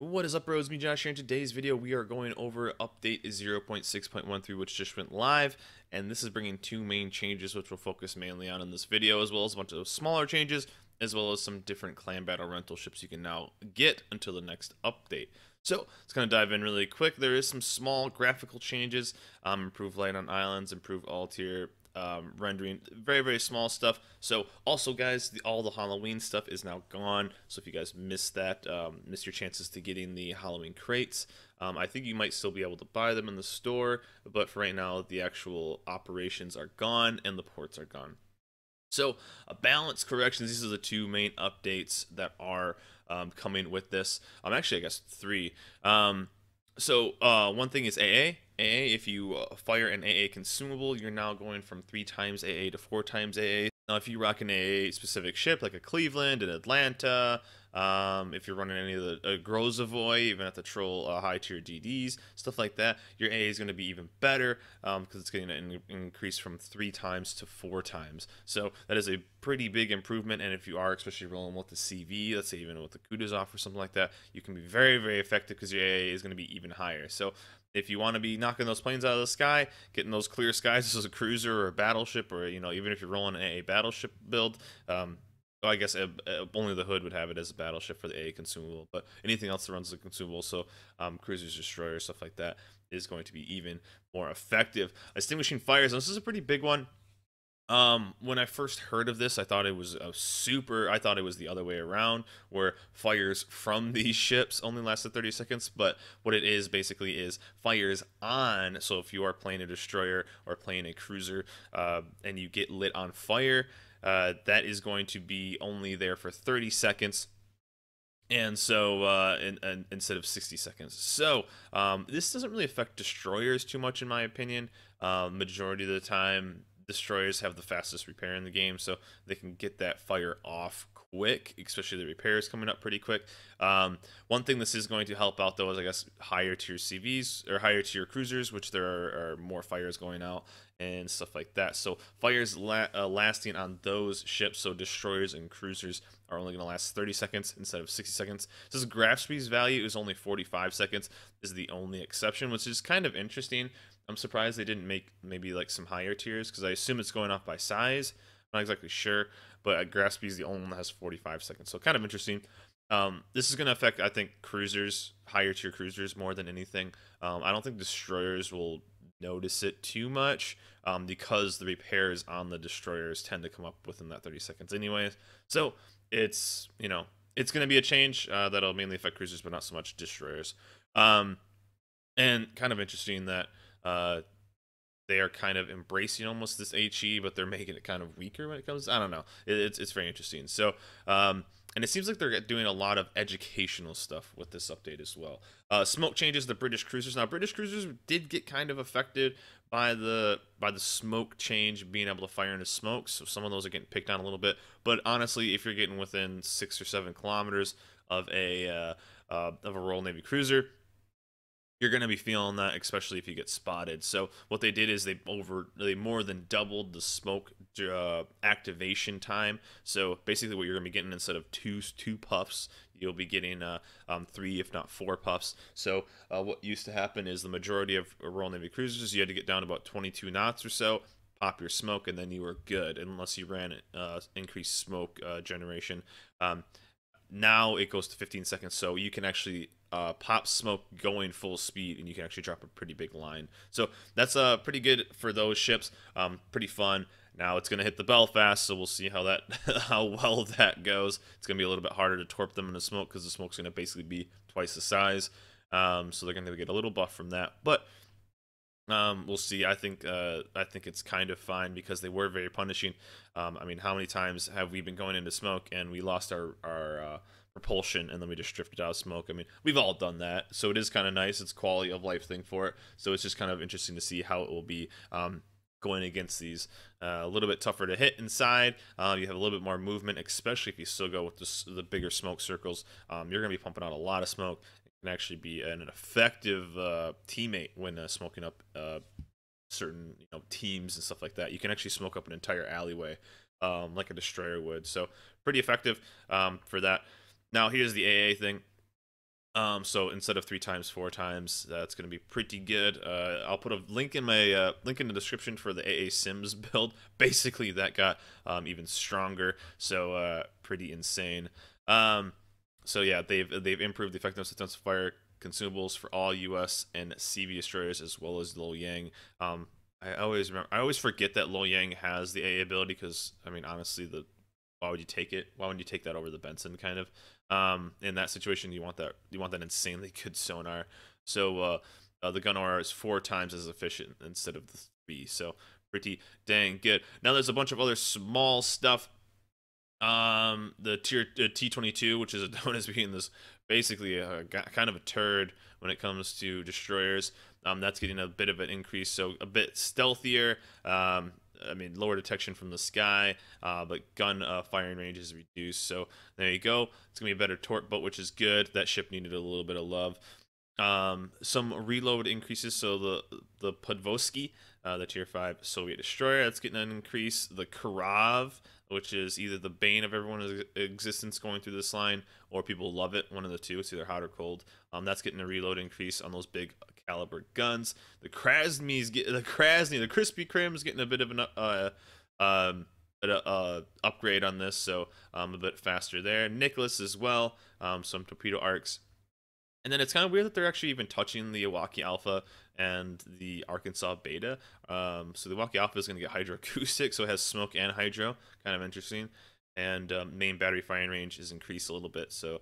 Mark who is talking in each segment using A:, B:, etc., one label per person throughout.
A: What is up, bros? Me, Josh, here. In today's video, we are going over update 0.6.13, which just went live, and this is bringing two main changes, which we'll focus mainly on in this video, as well as a bunch of smaller changes, as well as some different clan battle rental ships you can now get until the next update. So let's kind of dive in really quick. There is some small graphical changes, improve light on islands, improve all tier rendering, very small stuff. So also, guys, all the Halloween stuff is now gone, so if you guys missed that, missed your chances to getting the Halloween crates, I think you might still be able to buy them in the store, but for right now the actual operations are gone and the ports are gone. So, balance corrections, these are the two main updates that are coming with this. Actually, I guess three. One thing is AA. AA, if you fire an AA consumable, you're now going from 3 times AA to 4 times AA. Now, if you rock an AA specific ship, like a Cleveland, an Atlanta, if you're running any of the Grozavoy, even at the troll high tier DDs, stuff like that, your AA is going to be even better because it's going to increase from 3 times to 4 times. So that is a pretty big improvement. And if you are especially rolling with the CV, let's say even with the Kutuzov or something like that, you can be very effective because your AA is going to be even higher. So if you want to be knocking those planes out of the sky, getting those clear skies as a cruiser or a battleship, or even if you're rolling a battleship build, well, I guess only the Hood would have it as a battleship for the A consumable, but anything else that runs the consumable, so cruisers, destroyers, stuff like that, is going to be even more effective. Extinguishing fires, and this is a pretty big one. When I first heard of this, I thought it was I thought it was the other way around, where fires from these ships only lasted 30 seconds, but what it is basically is fires on, so if you are playing a destroyer or playing a cruiser, and you get lit on fire, that is going to be only there for 30 seconds. And so, instead of 60 seconds. So, this doesn't really affect destroyers too much, in my opinion. Majority of the time, destroyers have the fastest repair in the game, so they can get that fire off quick, especially the repairs coming up pretty quick. One thing this is going to help out, though, is I guess higher tier CVs or higher tier cruisers, which there are more fires going out and stuff like that. So fires lasting on those ships, so destroyers and cruisers, are only going to last 30 seconds instead of 60 seconds. This graph speed's value is only 45 seconds, is the only exception, which is kind of interesting. I'm surprised they didn't make maybe like some higher tiers, because I assume it's going off by size. I'm not exactly sure, but graph speed is the only one that has 45 seconds, so kind of interesting. This is going to affect, I think, cruisers, higher tier cruisers, more than anything. I don't think destroyers will notice it too much, because the repairs on the destroyers tend to come up within that 30 seconds anyways. So it's it's going to be a change that'll mainly affect cruisers, but not so much destroyers. And kind of interesting that they are kind of embracing almost this HE, but they're making it kind of weaker when it comes. I don't know. It's very interesting. So, and it seems like they're doing a lot of educational stuff with this update as well. Smoke changes the British cruisers. Now, British cruisers did get kind of affected by the smoke change, being able to fire into smoke. So some of those are getting picked on a little bit. But honestly, if you're getting within 6 or 7 kilometers of a Royal Navy cruiser, you're going to be feeling that, especially if you get spotted. So what they did is they more than doubled the smoke activation time. So basically, what you're going to be getting, instead of two puffs, you'll be getting 3, if not 4 puffs. So what used to happen is the majority of Royal Navy cruisers, you had to get down to about 22 knots or so, pop your smoke, and then you were good, unless you ran increased smoke generation. Now it goes to 15 seconds, so you can actually pop smoke going full speed, and you can actually drop a pretty big line. So that's pretty good for those ships. Pretty fun. Now it's going to hit the Belfast, so we'll see how how well that goes. It's going to be a little bit harder to torp them in the smoke, because the smoke's going to basically be twice the size. So they're going to get a little buff from that, but we'll see. I think it's kind of fine, because they were very punishing. I mean, how many times have we been going into smoke and we lost our propulsion, and then we just drifted out of smoke? I mean, we've all done that, so it is kind of nice. It's a quality of life thing for it, so it's just kind of interesting to see how it will be going against these. A little bit tougher to hit inside. You have a little bit more movement, especially if you still go with the bigger smoke circles. You're going to be pumping out a lot of smoke. Can actually be an effective teammate when smoking up certain teams and stuff like that. You can actually smoke up an entire alleyway, like a destroyer would. So pretty effective for that. Now here's the AA thing. So instead of 3 times, 4 times, that's going to be pretty good. I'll put a link in my link in the description for the AA Sims build. Basically, that got even stronger. So pretty insane. Um, so yeah, they've improved the effectiveness of defensive fire consumables for all U.S. and CV destroyers as well as Lo Yang. I always forget that Lo Yang has the AA ability because I mean honestly why would you take it? Why wouldn't you take that over the Benson kind of? In that situation, you want that insanely good sonar. So the gun aura is 4 times as efficient instead of the 3. So pretty dang good. Now there's a bunch of other small stuff. The tier T-22, which is known as being this basically kind of a turd when it comes to destroyers. That's getting a bit of an increase, so a bit stealthier. I mean, lower detection from the sky, but gun firing range is reduced. So there you go. It's gonna be a better torque boat, which is good. That ship needed a little bit of love. Some reload increases. So the Podvoski, the tier 5 Soviet destroyer, that's getting an increase. The Karav, which is either the bane of everyone's existence going through this line, or people love it. One of the two. It's either hot or cold. That's getting a reload increase on those big caliber guns. The the Crispy Crim's getting a bit of an upgrade on this, so a bit faster there. Nicholas as well. Some torpedo arcs. And then it's kind of weird that they're actually even touching the Iwaki Alpha and the Arkansas Beta. So the Iwaki Alpha is going to get hydroacoustic, so it has smoke and hydro. Kind of interesting. And main battery firing range is increased a little bit, so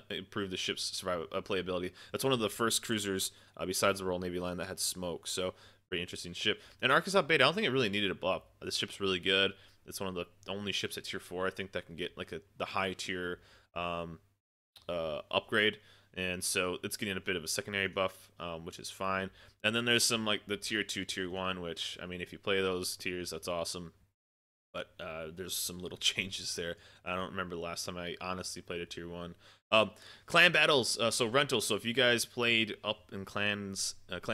A: improve the ship's playability. That's one of the first cruisers besides the Royal Navy line that had smoke, so pretty interesting ship. And Arkansas Beta, I don't think it really needed a buff. This ship's really good. It's one of the only ships at tier 4 I think that can get like the high tier upgrade, and so it's getting a bit of a secondary buff, which is fine. And then there's some like the tier 2, tier 1, which I mean, if you play those tiers, that's awesome. But there's some little changes there. I don't remember the last time I honestly played a tier 1. Clan battles, so rentals. So if you guys played up in clan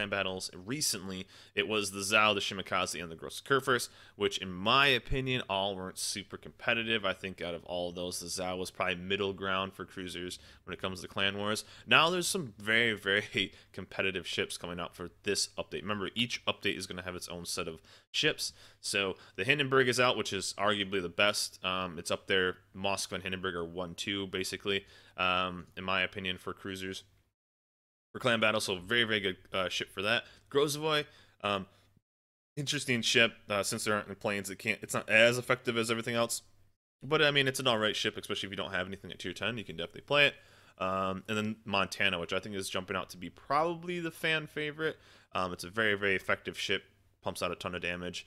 A: battles recently, it was the Zao, the Shimakaze, and the Gross Kerfers, which in my opinion all weren't super competitive. I think out of all of those, the Zao was probably middle ground for cruisers when it comes to clan wars. Now there's some very, very competitive ships coming out for this update. Remember, each update is going to have its own set of ships. So the Hindenburg is out, which is arguably the best. It's up there. Moskva and Hindenburg are 1-2 basically, in my opinion, for cruisers. For clan battle, so very, very good ship for that. Grozovoy, interesting ship. Since there aren't any planes, it's not as effective as everything else. But I mean, it's an alright ship, especially if you don't have anything at tier 10. You can definitely play it. And then Montana, which I think is jumping out to be probably the fan favorite. It's a very, very effective ship. Pumps out a ton of damage.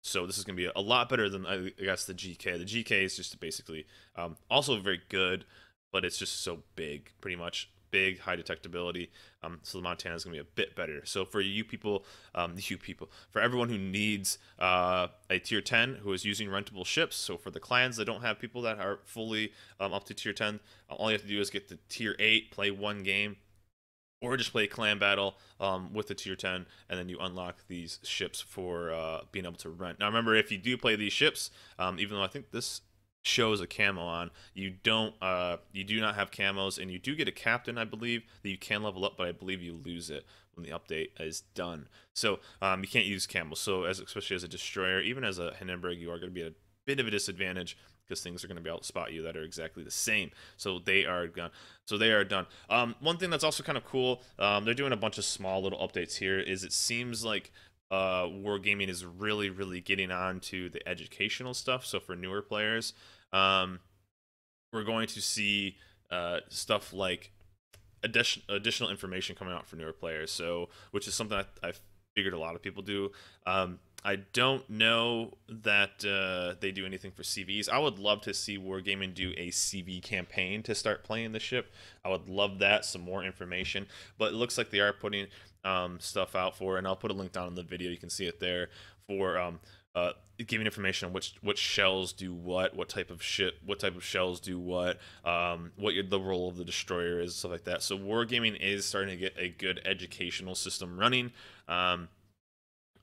A: So this is going to be a lot better than, I guess, the GK. The GK is just basically also very good, but it's just so big, pretty much. Big, high detectability. So the Montana is going to be a bit better. So for you people, for everyone who needs a tier 10 who is using rentable ships, so for the clans that don't have people that are fully up to tier 10, all you have to do is get the tier 8, play one game, or just play clan battle with the tier 10, and then you unlock these ships for being able to rent. Now remember, if you do play these ships, even though I think this shows a camo on, you do not have camos, and you do get a captain, I believe, that you can level up, but I believe you lose it when the update is done. So you can't use camos. So especially as a destroyer, even as a Hindenburg, you are going to be at a bit of a disadvantage because things are going to be able to spot you that are exactly the same. So they are gone. So they are done. One thing that's also kind of cool, they're doing a bunch of small little updates here, is it seems like Wargaming is really, really getting on to the educational stuff. So for newer players, we're going to see stuff like additional information coming out for newer players. So, which is something I figured a lot of people do. I don't know that they do anything for CVs. I would love to see Wargaming do a CV campaign to start playing the ship. I would love that, some more information. But it looks like they are putting stuff out for, and I'll put a link down in the video. You can see it there for giving information on which shells do what type of ship, what type of shells do what the role of the destroyer is, stuff like that. So Wargaming is starting to get a good educational system running.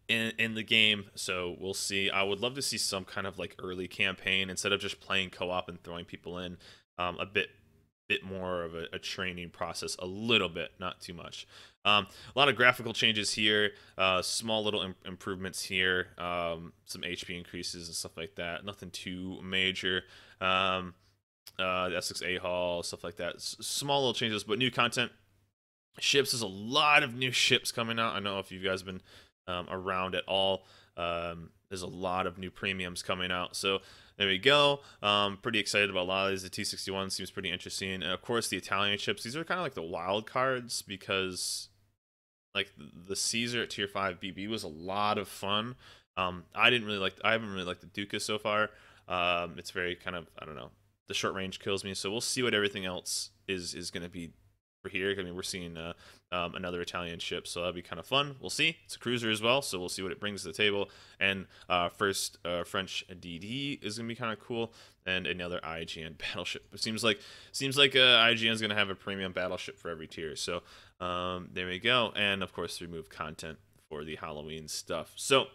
A: In the game, so we'll see. I would love to see some kind of like early campaign instead of just playing co-op and throwing people in, a bit bit more of a training process, a little bit, not too much. A lot of graphical changes here, small little improvements here, some HP increases and stuff like that. Nothing too major. The S6A haul, stuff like that. Small little changes, but new content. Ships, there's a lot of new ships coming out. I don't know if you guys have been around at all. There's a lot of new premiums coming out. So there we go. Pretty excited about a lot of these. The T61 seems pretty interesting. And of course, the Italian ships. These are kind of like the wild cards because like the Caesar at tier 5 BB was a lot of fun. I haven't really liked the Duca so far. It's very kind of, I don't know, the short range kills me. So we'll see what everything else is going to be for here. I mean, we're seeing another Italian ship, so that'll be kind of fun. We'll see. It's a cruiser as well, so we'll see what it brings to the table. And first French DD is gonna be kind of cool, and another IGN battleship. It seems like IGN is gonna have a premium battleship for every tier. So there we go. And of course, remove content for the Halloween stuff. So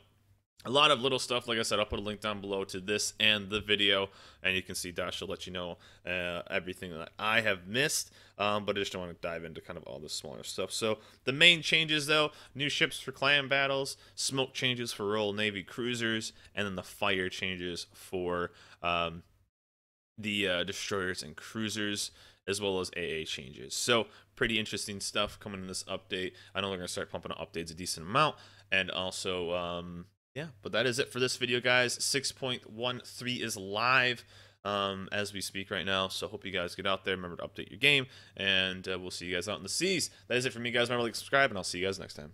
A: a lot of little stuff. Like I said, I'll put a link down below to this and the video, and you can see Dash will let you know everything that I have missed, but I just don't want to dive into kind of all the smaller stuff. So the main changes, though: new ships for clan battles, smoke changes for Royal Navy cruisers, and then the fire changes for the destroyers and cruisers, as well as AA changes. So pretty interesting stuff coming in this update. I know they're going to start pumping out updates a decent amount, and also yeah, but that is it for this video, guys. 6.13 is live as we speak right now, so hope you guys get out there. Remember to update your game, and we'll see you guys out in the seas. That is it for me, guys. Remember to like, subscribe, and I'll see you guys next time.